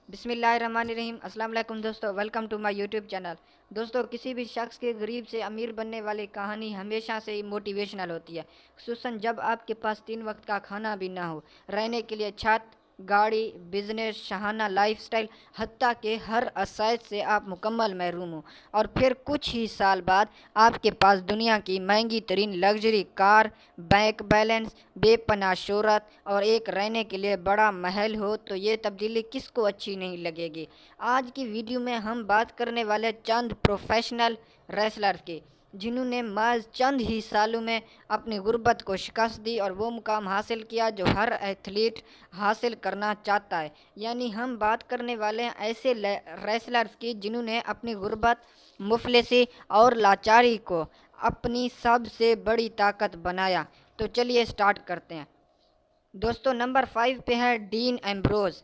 بسم اللہ الرحمن الرحیم۔ السلام علیکم دوستو، welcome to my YouTube channel. دوستو، کسی بھی شخص کے غریب سے امیر بننے والی کہانی ہمیشہ سے ہی موٹیویشنل ہوتی ہے، خصوصاً جب آپ کے پاس 3 وقت کا کھانا بھی نہ ہو، رہنے کے لیے چھت، گاڑی، بزنس، شاہانہ لائف سٹائل، حتیٰ کہ ہر اسائد سے آپ مکمل محروم ہوں، اور پھر کچھ ہی سال بعد آپ کے پاس دنیا کی مہنگی ترین لگژری کار، بینک بیلنس، بے پناہ شہرت اور ایک رہنے کے لیے بڑا محل ہو، تو یہ تبدیلی کس کو اچھی نہیں لگے گی؟ آج کی ویڈیو میں ہم بات کرنے والے چند پروفیشنل ریسلر کی، جنہوں نے محض چند ہی سالوں میں اپنی غربت کو شکست دی اور وہ مقام حاصل کیا جو ہر ایتھلیٹ حاصل کرنا چاہتا ہے۔ یعنی ہم بات کرنے والے ہیں ایسے ریسلرز کی جنہوں نے اپنی غربت، مفلسی اور لاچاری کو اپنی سب سے بڑی طاقت بنایا۔ تو چلیے سٹارٹ کرتے ہیں۔ دوستو، نمبر 5 پہ ہے ڈین ایمبروز۔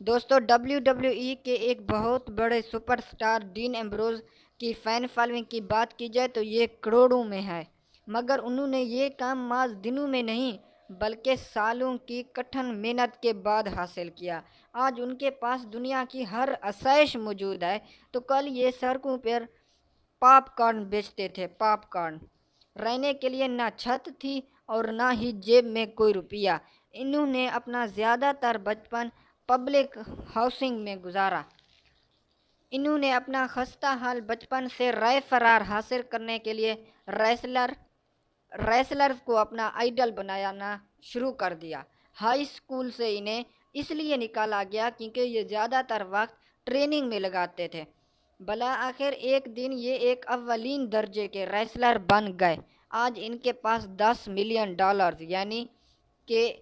دوستو، ڈبلیو ڈبلیو ای کے ایک بہت بڑے سپر سٹار ڈین ایمبروز کی فین فالوئنگ کی بات کی جائے تو یہ کروڑوں میں ہے، مگر انہوں نے یہ کام محض دنوں میں نہیں بلکہ سالوں کی کٹھن محنت کے بعد حاصل کیا۔ آج ان کے پاس دنیا کی ہر آسائش موجود ہے، تو کل یہ سڑکوں پر پاپ کارن بیچتے تھے۔ پاپ کارن رہنے کے لیے نہ چھت تھی اور نہ ہی جیب میں کوئی روپیہ۔ انہوں نے اپنا زیادہ تر بچپن پبلک ہاؤسنگ میں گزارا۔ انہوں نے اپنا خستہ حال بچپن سے رائے فرار حاصل کرنے کے لیے ریسلرز کو اپنا آئیڈل بنانا شروع کر دیا۔ ہائی اسکول سے انہیں اس لیے نکالا گیا کیونکہ یہ زیادہ تر وقت ٹریننگ میں لگاتے تھے۔ بالآخر ایک دن یہ ایک اولین درجے کے ریسلر بن گئے۔ آج ان کے پاس $10 ملین، یعنی کہ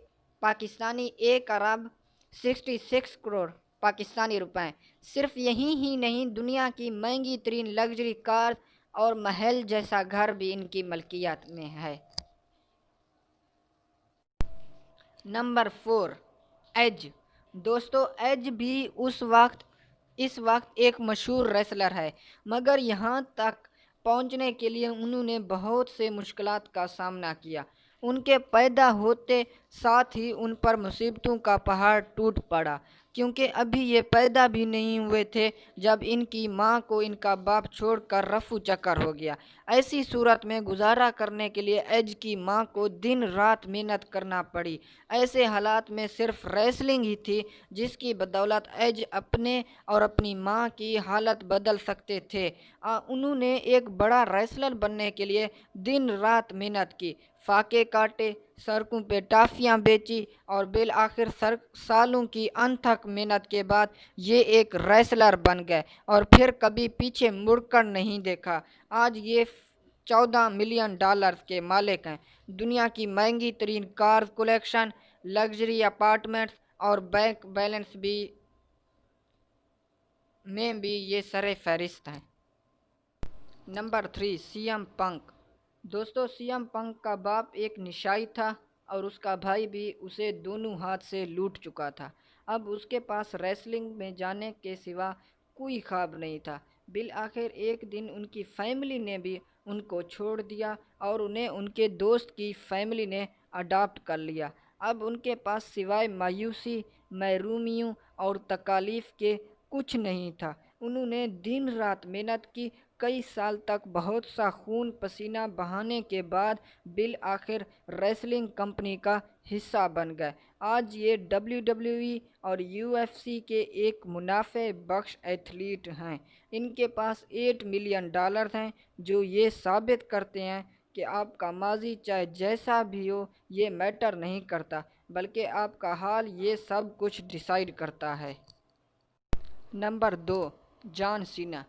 پاکستانی 1 ارب 66 کروڑ پاکستانی روپے۔ صرف یہی ہی نہیں، دنیا کی مہنگی ترین لگژری کار اور محل جیسا گھر بھی ان کی ملکیت میں ہے۔ Number 4، age. دوستو، ایج بھی اس وقت ایک مشہور ریسلر ہے، مگر یہاں تک پہنچنے کے لیے انہوں نے بہت سے مشکلات کا سامنا کیا۔ ان کے پیدا ہوتے ساتھ ہی ان پر مصیبتوں کا پہاڑ ٹوٹ پڑا، کیونکہ ابھی یہ پیدا بھی نہیں ہوئے تھے جب ان کی ماں کو ان کا باپ چھوڑ کر رفو چکر ہو گیا۔ ایسی صورت میں گزارا کرنے کے لیے ایج کی ماں کو دن رات محنت کرنا پڑی۔ ایسے حالات میں صرف ریسلنگ ہی تھی جس کی بدولت ایج اپنے اور اپنی ماں کی حالت بدل سکتے تھے۔ انہوں نے ایک بڑا ریسلر بننے کے لیے دن رات محنت کی، فاقے کاٹے، سڑکوں پہ ٹافیاں بیچی اور بالآخر سالوں کی انتھک محنت کے بعد یہ ایک ریسلر بن گئے اور پھر کبھی پیچھے مڑ کر نہیں دیکھا۔ آج یہ $14 ملین کے مالک ہیں، دنیا کی مہنگی ترین کار کلیکشن، لگژری اپارٹمنٹس اور بینک بیلنس میں بھی یہ سر فہرست ہیں۔ Number 3، C M Punk. دوستو، سی ایم پنک کا باپ ایک نشائی تھا اور اس کا بھائی بھی اسے دونوں ہاتھ سے لوٹ چکا تھا۔ اب اس کے پاس ریسلنگ میں جانے کے سوا کوئی خواب نہیں تھا۔ بالآخر ایک دن ان کی فیملی نے بھی ان کو چھوڑ دیا اور انہیں ان کے دوست کی فیملی نے اڈاپٹ کر لیا۔ اب ان کے پاس سوائے مایوسی، محرومیوں اور تکالیف کے کچھ نہیں تھا۔ انہوں نے دن رات محنت کی، کئی سال تک بہت سا خون پسینہ بہانے کے بعد بالآخر ریسلنگ کمپنی کا حصہ بن گئے۔ آج یہ ڈبلیو ڈبلیو ای اور یو ایف سی کے ایک منافع بخش ایتھلیٹ ہیں۔ ان کے پاس $8 ملین ہیں، جو یہ ثابت کرتے ہیں کہ آپ کا ماضی چاہے جیسا بھی ہو یہ میٹر نہیں کرتا، بلکہ آپ کا حال یہ سب کچھ ڈیسائیڈ کرتا ہے۔ نمبر 2، جان سینا۔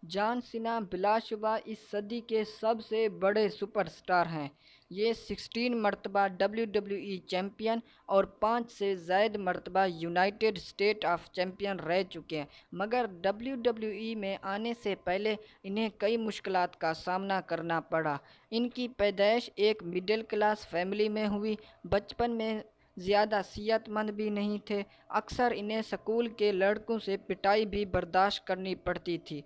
جان سینا بلا شبہ اس صدی کے سب سے بڑے سپر سٹار ہیں۔ یہ 16 مرتبہ ڈبلیو ڈبلیو ای چیمپئن اور 5 سے زائد مرتبہ یونائیٹڈ اسٹیٹ آف چیمپئن رہ چکے ہیں، مگر ڈبلیو ڈبلیو ای میں آنے سے پہلے انہیں کئی مشکلات کا سامنا کرنا پڑا۔ ان کی پیدائش ایک مڈل کلاس فیملی میں ہوئی۔ بچپن میں زیادہ صحت مند بھی نہیں تھے، اکثر انہیں سکول کے لڑکوں سے پٹائی بھی برداشت کرنی پڑتی تھی۔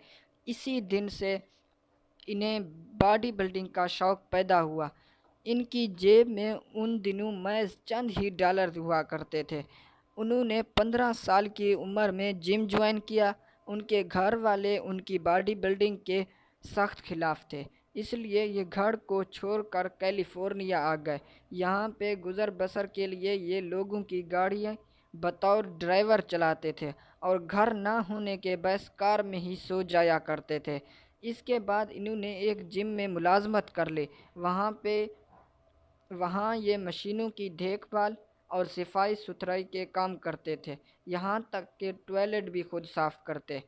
اسی دن سے انہیں باڈی بلڈنگ کا شوق پیدا ہوا۔ ان کی جیب میں ان دنوں محض چند ہی ڈالر ہوا کرتے تھے۔ انہوں نے 15 سال کی عمر میں جم جوائن کیا۔ ان کے گھر والے ان کی باڈی بلڈنگ کے سخت خلاف تھے، اس لیے یہ گھر کو چھوڑ کر کیلیفورنیا آ گئے۔ یہاں پہ گزر بسر کے لیے یہ لوگوں کی گاڑیاں بطور ڈرائیور چلاتے تھے اور گھر نہ ہونے کے باعث کار میں ہی سو جایا کرتے تھے۔ اس کے بعد انہوں نے ایک جم میں ملازمت کر لی۔ وہاں یہ مشینوں کی دیکھ بھال اور صفائی ستھرائی کے کام کرتے تھے، یہاں تک کہ ٹوائلٹ بھی خود صاف کرتے۔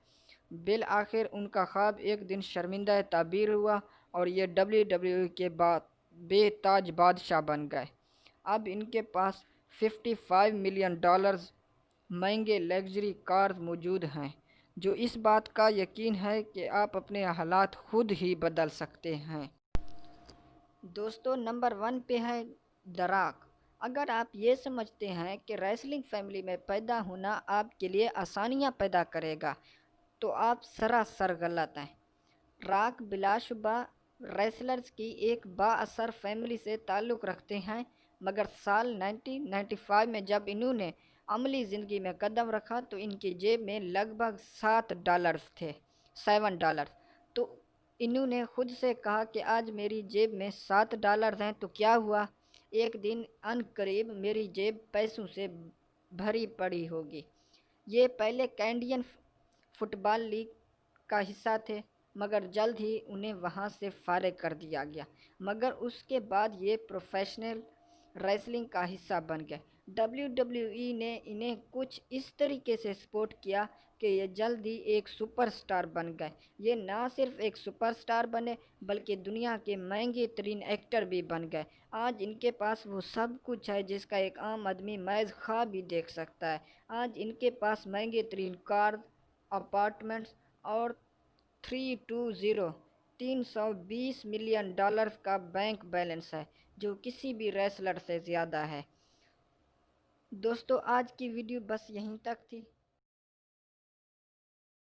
بالآخر ان کا خواب ایک دن شرمندہ تعبیر ہوا اور یہ WWE کے بے تاج بادشاہ بن گئے۔ اب ان کے پاس $55 ملین مہنگے لگژری کارز موجود ہیں، جو اس بات کا یقین ہے کہ آپ اپنے حالات خود ہی بدل سکتے ہیں۔ دوستو، نمبر 1 پہ ہے دی راک۔ اگر آپ یہ سمجھتے ہیں کہ ریسلنگ فیملی میں پیدا ہونا آپ کے لیے آسانیاں پیدا کرے گا تو آپ سراسر غلط ہیں۔ راک بلا شبہ ریسلرز کی ایک با اثر فیملی سے تعلق رکھتے ہیں، مگر سال 1995 میں جب انہوں نے عملی زندگی میں قدم رکھا تو ان کی جیب میں لگ بھگ $7 تھے۔ $7۔ تو انہوں نے خود سے کہا کہ آج میری جیب میں $7 ہیں تو کیا ہوا، ایک دن ان قریب میری جیب پیسوں سے بھری پڑی ہوگی۔ یہ پہلے کینیڈین فٹ بال لیگ کا حصہ تھے، مگر جلد ہی انہیں وہاں سے فارغ کر دیا گیا، مگر اس کے بعد یہ پروفیشنل ریسلنگ کا حصہ بن گئے۔ WWE نے انہیں کچھ اس طریقے سے سپورٹ کیا کہ یہ جلد ہی ایک سپر سٹار بن گئے۔ یہ نہ صرف ایک سپر سٹار بنے بلکہ دنیا کے مہنگے ترین ایکٹر بھی بن گئے۔ آج ان کے پاس وہ سب کچھ ہے جس کا ایک عام آدمی محض خواب بھی دیکھ سکتا ہے۔ آج ان کے پاس مہنگے ترین کارز، اپارٹمنٹس اور $320 ملین کا بینک بیلنس ہے، جو کسی بھی ریسلر سے زیادہ ہے۔ دوستو، آج کی ویڈیو بس یہیں تک تھی۔